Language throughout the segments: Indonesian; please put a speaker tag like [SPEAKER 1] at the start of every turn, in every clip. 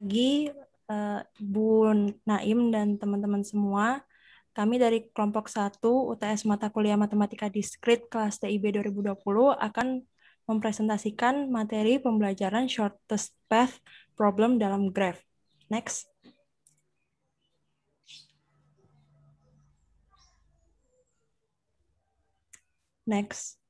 [SPEAKER 1] pagi, Bu Naim dan teman-teman semua. Kami dari kelompok 1 UTS Mata Kuliah Matematika Diskrit kelas TIB 2020 akan mempresentasikan materi pembelajaran shortest path problem dalam graph. Next. Next.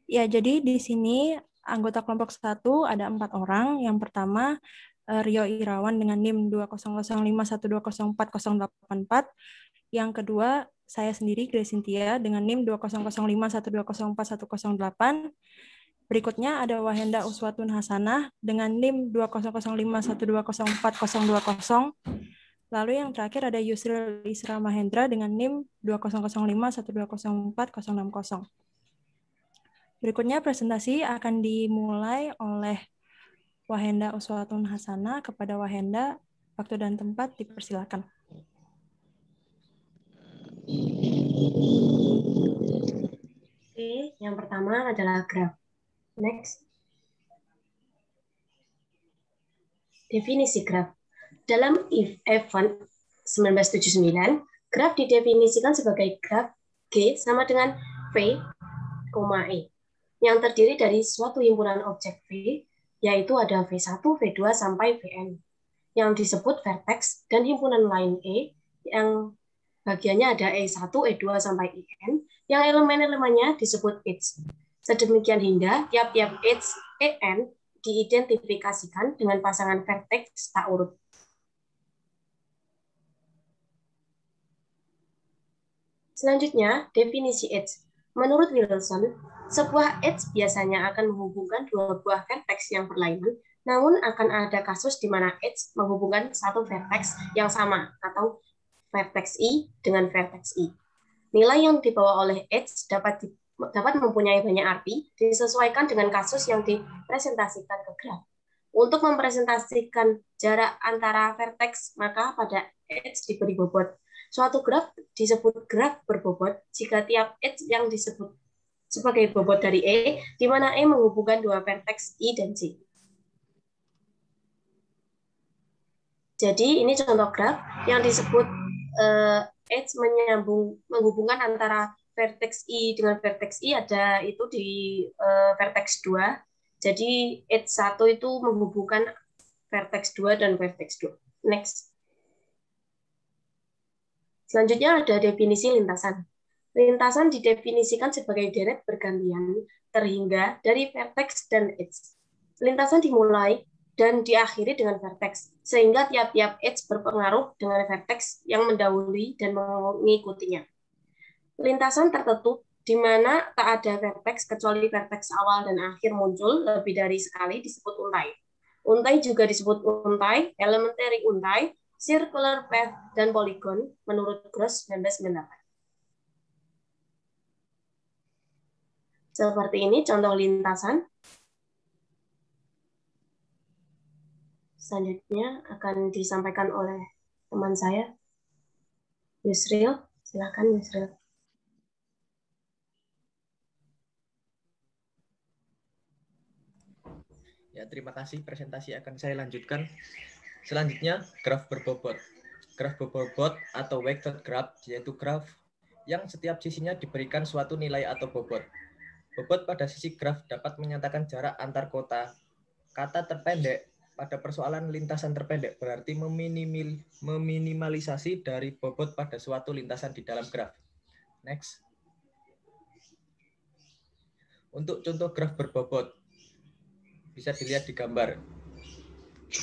[SPEAKER 1] Ya, jadi di sini anggota kelompok 1 ada 4 orang. Yang pertama, Rio Irawan dengan NIM 20051204084. Yang kedua, saya sendiri, Grace Cynthia, dengan NIM 20051204108. Berikutnya ada Wahenda Uswatun Hasanah dengan NIM 2005120404020. Lalu yang terakhir ada Yusril Isra Mahendra dengan NIM 2005120404060. Berikutnya presentasi akan dimulai oleh Wahenda Uswatun Hasanah. Kepada Wahenda, waktu dan tempat dipersilakan.
[SPEAKER 2] Oke, yang pertama adalah graf. Next. Definisi graf. Dalam Evans 1979, graf didefinisikan sebagai graf G sama dengan V, E, yang terdiri dari suatu himpunan objek V, yaitu ada V1, V2, sampai Vn, yang disebut vertex, dan himpunan lain E, yang bagiannya ada E1, E2, sampai En, yang elemen-elemennya disebut edge. Sedemikian hingga tiap-tiap edge En diidentifikasikan dengan pasangan vertex tak urut. Selanjutnya, definisi edge. Menurut Wilson, sebuah edge biasanya akan menghubungkan dua buah vertex yang berlainan, namun akan ada kasus di mana edge menghubungkan satu vertex yang sama, atau vertex I dengan vertex I. Nilai yang dibawa oleh edge dapat mempunyai banyak arti, disesuaikan dengan kasus yang dipresentasikan ke graf. Untuk mempresentasikan jarak antara vertex, maka pada edge diberi bobot. Suatu graf disebut graf berbobot jika tiap edge yang disebut sebagai bobot dari E, di mana E menghubungkan dua vertex I dan J. Jadi ini contoh graf yang disebut edge menghubungkan antara vertex I dengan vertex I ada itu di vertex 2. Jadi edge 1 itu menghubungkan vertex 2 dan vertex 2. Next. Selanjutnya ada definisi lintasan. Lintasan didefinisikan sebagai deret bergantian terhingga dari vertex dan edge. Lintasan dimulai dan diakhiri dengan vertex, sehingga tiap-tiap edge berpengaruh dengan vertex yang mendahului dan mengikutinya. Lintasan tertutup di mana tak ada vertex kecuali vertex awal dan akhir muncul lebih dari sekali disebut untai. Untai juga disebut untai, elementary untai, circular path, dan polygon menurut Gross 1998. Seperti ini contoh lintasan. Selanjutnya akan disampaikan oleh teman saya, Yusril. Silakan Yusril.
[SPEAKER 3] Ya, terima kasih. Presentasi akan saya lanjutkan. Selanjutnya, graf berbobot. Graf berbobot atau weighted graph yaitu graf yang setiap sisinya diberikan suatu nilai atau bobot. Bobot pada sisi graf dapat menyatakan jarak antar kota. Kata terpendek pada persoalan lintasan terpendek berarti meminimalisasi dari bobot pada suatu lintasan di dalam graf. Next. Untuk contoh graf berbobot, bisa dilihat di gambar.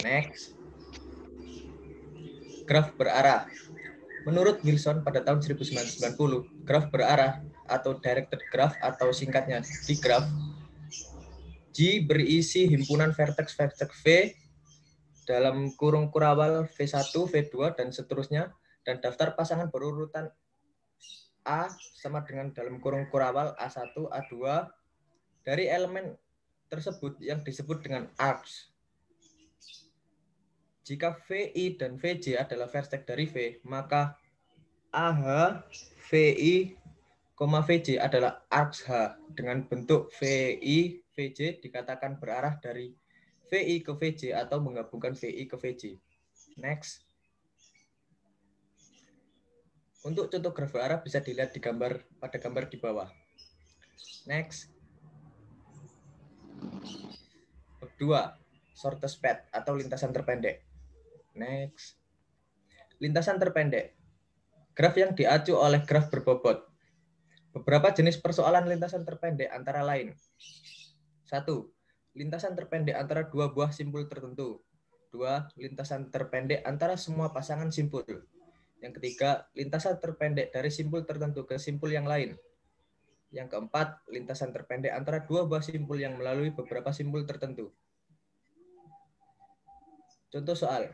[SPEAKER 3] Next. Graf berarah. Menurut Wilson pada tahun 1990, graf berarah atau directed graph atau singkatnya digraph, G berisi himpunan vertex-vertex V dalam kurung kurawal V1, V2, dan seterusnya, dan daftar pasangan berurutan A sama dengan dalam kurung kurawal A1, A2 dari elemen tersebut yang disebut dengan arcs. Jika VI dan VJ adalah vertex dari V, maka AH, VI, VJ adalah arcs H dengan bentuk VI, VJ dikatakan berarah dari VI ke VJ atau menggabungkan VI ke VJ. Next. Untuk contoh graf berarah bisa dilihat pada gambar di bawah. Next. Bab 2, shortest path atau lintasan terpendek. Next. Lintasan terpendek. Graf yang diacu oleh graf berbobot. Beberapa jenis persoalan lintasan terpendek antara lain. 1. Lintasan terpendek antara dua buah simpul tertentu. 2. Lintasan terpendek antara semua pasangan simpul. Yang ketiga, lintasan terpendek dari simpul tertentu ke simpul yang lain. Yang keempat, lintasan terpendek antara dua buah simpul yang melalui beberapa simpul tertentu. Contoh soal.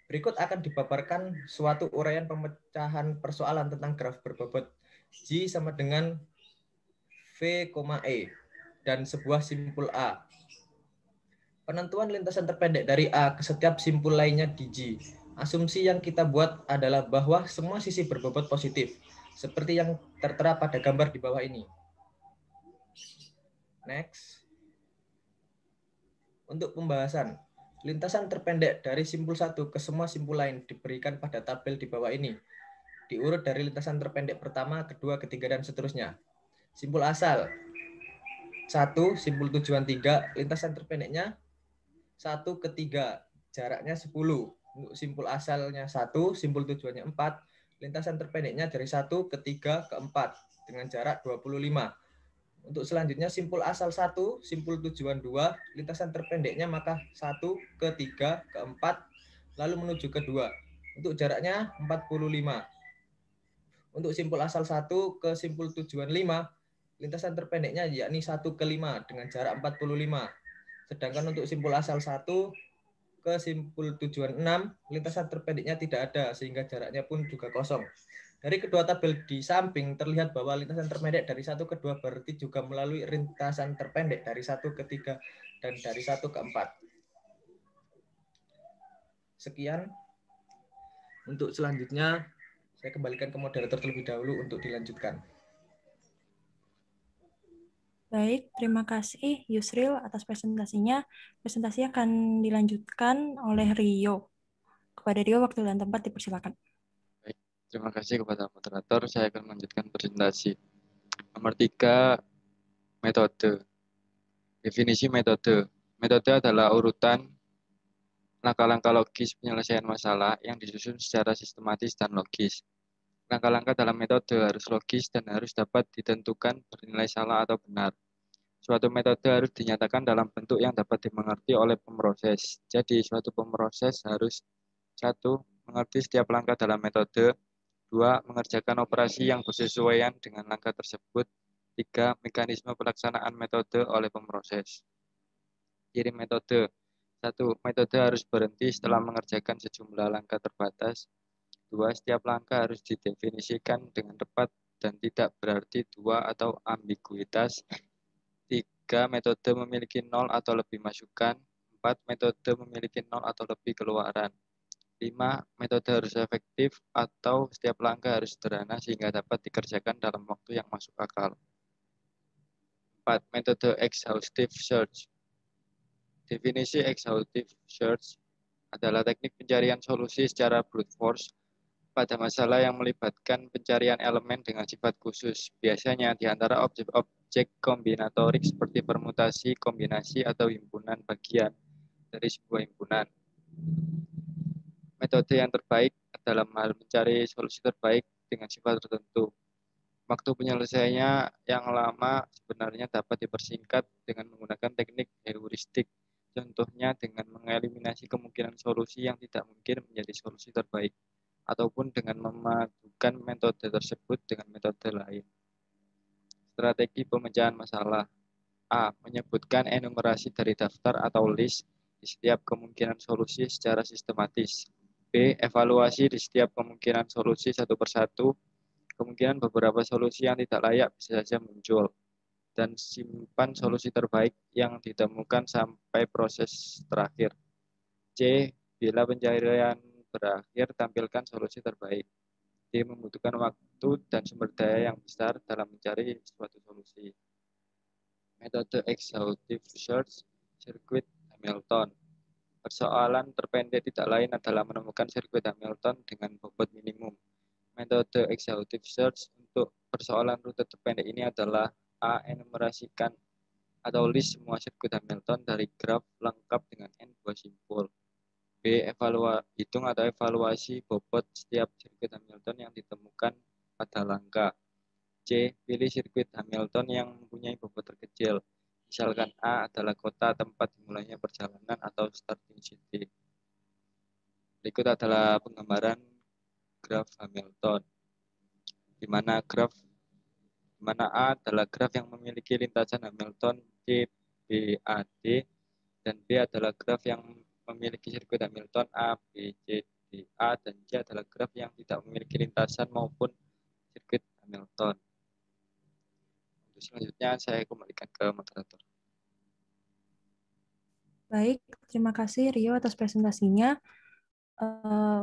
[SPEAKER 3] Berikut akan dipaparkan suatu uraian pemecahan persoalan tentang graf berbobot G sama dengan V, E dan sebuah simpul A. Penentuan lintasan terpendek dari A ke setiap simpul lainnya di G. Asumsi yang kita buat adalah bahwa semua sisi berbobot positif, seperti yang tertera pada gambar di bawah ini. Next. Untuk pembahasan, lintasan terpendek dari simpul 1 ke semua simpul lain diberikan pada tabel di bawah ini. Diurut dari lintasan terpendek pertama, kedua, ketiga, dan seterusnya. Simpul asal 1, simpul tujuan 3, lintasan terpendeknya 1 ke 3, jaraknya 10. Untuk simpul asalnya 1, simpul tujuannya 4, lintasan terpendeknya dari 1 ke 3 ke 4 dengan jarak 25. Untuk selanjutnya simpul asal 1, simpul tujuan 2, lintasan terpendeknya maka 1 ke 3 ke 4 lalu menuju ke 2. Untuk jaraknya 45. Untuk simpul asal 1 ke simpul tujuan 5, lintasan terpendeknya yakni 1 ke 5 dengan jarak 45. Sedangkan untuk simpul asal 1 ke simpul tujuan 6, lintasan terpendeknya tidak ada sehingga jaraknya pun juga kosong. Dari kedua tabel di samping terlihat bahwa lintasan terpendek dari 1 ke 2 berarti juga melalui lintasan terpendek dari 1 ke 3 dan dari 1 ke 4. Sekian. Untuk selanjutnya saya kembalikan ke moderator terlebih dahulu untuk dilanjutkan.
[SPEAKER 1] Baik, terima kasih Yusril atas presentasinya. Presentasi akan dilanjutkan oleh Rio. Kepada Rio, waktu dan tempat dipersilakan.
[SPEAKER 4] Baik, terima kasih kepada moderator. Saya akan melanjutkan presentasi. Nomor 3, metode. Definisi metode. Metode adalah urutan langkah-langkah logis penyelesaian masalah yang disusun secara sistematis dan logis. Langkah-langkah dalam metode harus logis dan harus dapat ditentukan bernilai salah atau benar. Suatu metode harus dinyatakan dalam bentuk yang dapat dimengerti oleh pemroses. Jadi, suatu pemroses harus 1. Mengerti setiap langkah dalam metode. 2. Mengerjakan operasi yang bersesuaian dengan langkah tersebut. 3. Mekanisme pelaksanaan metode oleh pemroses. Ciri metode. 1. Metode harus berhenti setelah mengerjakan sejumlah langkah terbatas. 2. Setiap langkah harus didefinisikan dengan tepat dan tidak berarti dua atau ambiguitas. 3. Metode memiliki 0 atau lebih masukan. 4. Metode memiliki 0 atau lebih keluaran. 5. Metode harus efektif atau setiap langkah harus sederhana sehingga dapat dikerjakan dalam waktu yang masuk akal. 4. Metode exhaustive search. Definisi exhaustive search adalah teknik pencarian solusi secara brute force pada masalah yang melibatkan pencarian elemen dengan sifat khusus, biasanya di antara objek-objek kombinatorik seperti permutasi, kombinasi, atau himpunan bagian dari sebuah himpunan. Metode yang terbaik dalam hal mencari solusi terbaik dengan sifat tertentu. Waktu penyelesaiannya yang lama sebenarnya dapat dipersingkat dengan menggunakan teknik heuristik. Contohnya dengan mengeliminasi kemungkinan solusi yang tidak mungkin menjadi solusi terbaik, ataupun dengan memadukan metode tersebut dengan metode lain. Strategi pemecahan masalah. A. Menyebutkan enumerasi dari daftar atau list di setiap kemungkinan solusi secara sistematis. B. Evaluasi di setiap kemungkinan solusi satu persatu. Kemungkinan beberapa solusi yang tidak layak bisa saja muncul. Dan simpan solusi terbaik yang ditemukan sampai proses terakhir. C. Bila pencarian berakhir, tampilkan solusi terbaik. D. Membutuhkan waktu dan sumber daya yang besar dalam mencari suatu solusi. Metode exhaustive search, circuit Hamilton. Persoalan terpendek tidak lain adalah menemukan sirkuit Hamilton dengan bobot minimum. Metode exhaustive search untuk persoalan rute terpendek ini adalah A. Enumerasikan atau list semua sirkuit Hamilton dari graf lengkap dengan n buah simpul. B. Hitung atau evaluasi bobot setiap sirkuit Hamilton yang ditemukan pada langkah. C. Pilih sirkuit Hamilton yang mempunyai bobot terkecil. Misalkan A adalah kota tempat dimulainya perjalanan atau starting city. Berikut adalah penggambaran graf Hamilton, di mana A adalah graf yang memiliki lintasan Hamilton C, B, A, D, dan B adalah graf yang memiliki sirkuit Hamilton A, B, C, D, A, dan C adalah graf yang tidak memiliki lintasan maupun sirkuit Hamilton. Untuk selanjutnya saya kembalikan ke moderator.
[SPEAKER 1] Baik, terima kasih Rio atas presentasinya.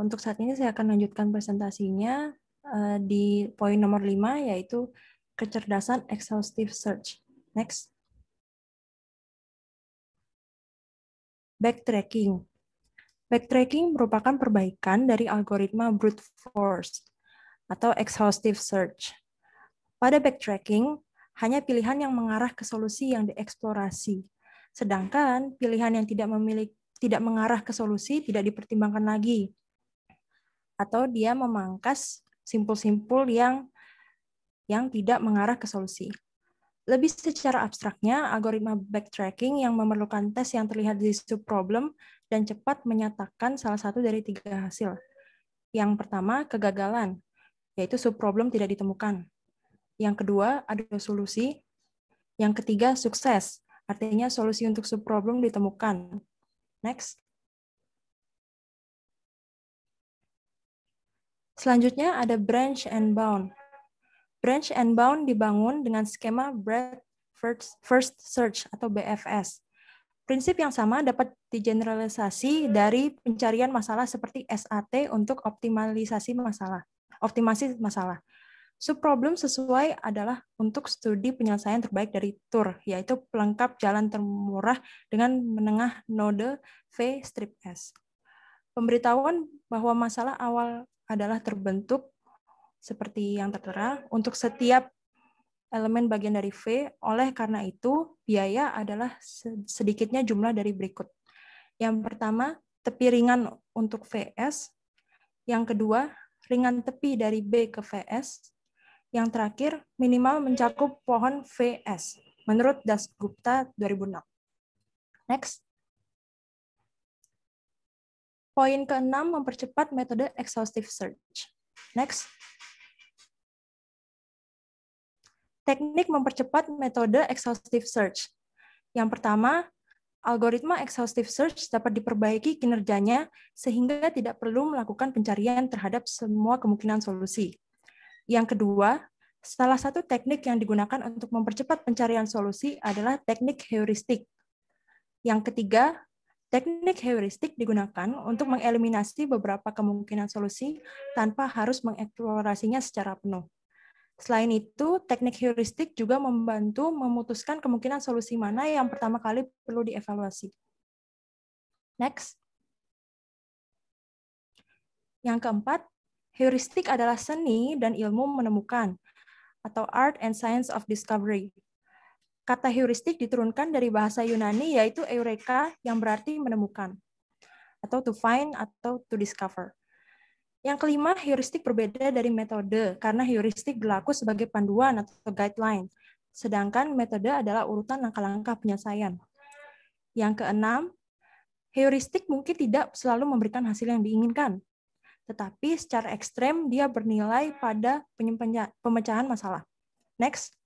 [SPEAKER 1] Untuk saat ini saya akan lanjutkan presentasinya di poin nomor 5, yaitu kecerdasan exhaustive search. Next. Backtracking. Backtracking merupakan perbaikan dari algoritma brute force atau exhaustive search. Pada backtracking, hanya pilihan yang mengarah ke solusi yang dieksplorasi. Sedangkan pilihan yang tidak mengarah ke solusi tidak dipertimbangkan lagi. Atau dia memangkas simpul-simpul yang tidak mengarah ke solusi. Lebih secara abstraknya, algoritma backtracking yang memerlukan tes yang terlihat di subproblem dan cepat menyatakan salah satu dari 3 hasil. Yang pertama, kegagalan, yaitu subproblem tidak ditemukan. Yang kedua, ada solusi. Yang ketiga, sukses, artinya solusi untuk subproblem ditemukan. Next. Selanjutnya ada branch and bound. Branch and bound dibangun dengan skema breadth first search atau BFS. Prinsip yang sama dapat digeneralisasi dari pencarian masalah seperti SAT untuk optimasi masalah. Subproblem sesuai adalah untuk studi penyelesaian terbaik dari TUR, yaitu pelengkap jalan termurah dengan menengah node V strip S. Pemberitahuan bahwa masalah awal adalah terbentuk seperti yang tertera untuk setiap elemen bagian dari V, oleh karena itu biaya adalah sedikitnya jumlah dari berikut. Yang pertama, tepi ringan untuk VS. Yang kedua, ringan tepi dari B ke VS. Yang terakhir, minimal mencakup pohon VS, menurut Dasgupta 2006. Next. Poin ke-6, mempercepat metode exhaustive search. Next. Teknik mempercepat metode exhaustive search. Yang pertama, algoritma exhaustive search dapat diperbaiki kinerjanya sehingga tidak perlu melakukan pencarian terhadap semua kemungkinan solusi. Yang kedua, salah satu teknik yang digunakan untuk mempercepat pencarian solusi adalah teknik heuristik. Yang ketiga, teknik heuristik digunakan untuk mengeliminasi beberapa kemungkinan solusi tanpa harus mengeksplorasinya secara penuh. Selain itu, teknik heuristik juga membantu memutuskan kemungkinan solusi mana yang pertama kali perlu dievaluasi. Next. Yang keempat, heuristik adalah seni dan ilmu menemukan, atau art and science of discovery. Kata heuristik diturunkan dari bahasa Yunani yaitu eureka yang berarti menemukan, atau to find atau to discover. Yang kelima, heuristik berbeda dari metode karena heuristik berlaku sebagai panduan atau guideline, sedangkan metode adalah urutan langkah-langkah penyelesaian. Yang keenam, heuristik mungkin tidak selalu memberikan hasil yang diinginkan, tetapi secara ekstrem dia bernilai pada pemecahan masalah. Next.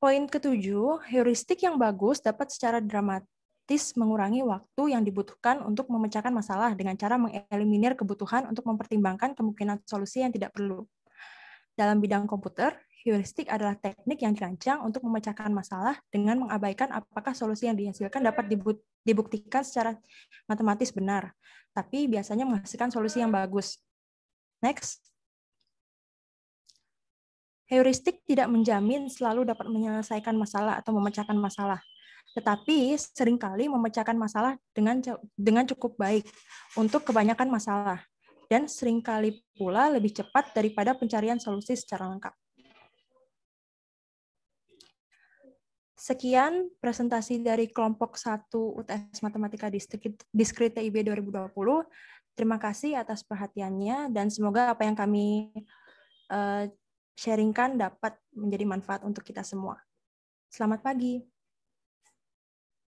[SPEAKER 1] Poin ketujuh, heuristik yang bagus dapat secara dramatis mengurangi waktu yang dibutuhkan untuk memecahkan masalah dengan cara mengeliminir kebutuhan untuk mempertimbangkan kemungkinan solusi yang tidak perlu. Dalam bidang komputer, heuristik adalah teknik yang dirancang untuk memecahkan masalah dengan mengabaikan apakah solusi yang dihasilkan dapat dibuktikan secara matematis benar, tapi biasanya menghasilkan solusi yang bagus. Next. Heuristik tidak menjamin selalu dapat menyelesaikan masalah atau memecahkan masalah. tetapi seringkali memecahkan masalah dengan cukup baik untuk kebanyakan masalah, dan seringkali pula lebih cepat daripada pencarian solusi secara lengkap. Sekian presentasi dari kelompok 1 UTS Matematika Diskrit TIB 2020. Terima kasih atas perhatiannya, dan semoga apa yang kami sharingkan dapat menjadi manfaat untuk kita semua. Selamat pagi.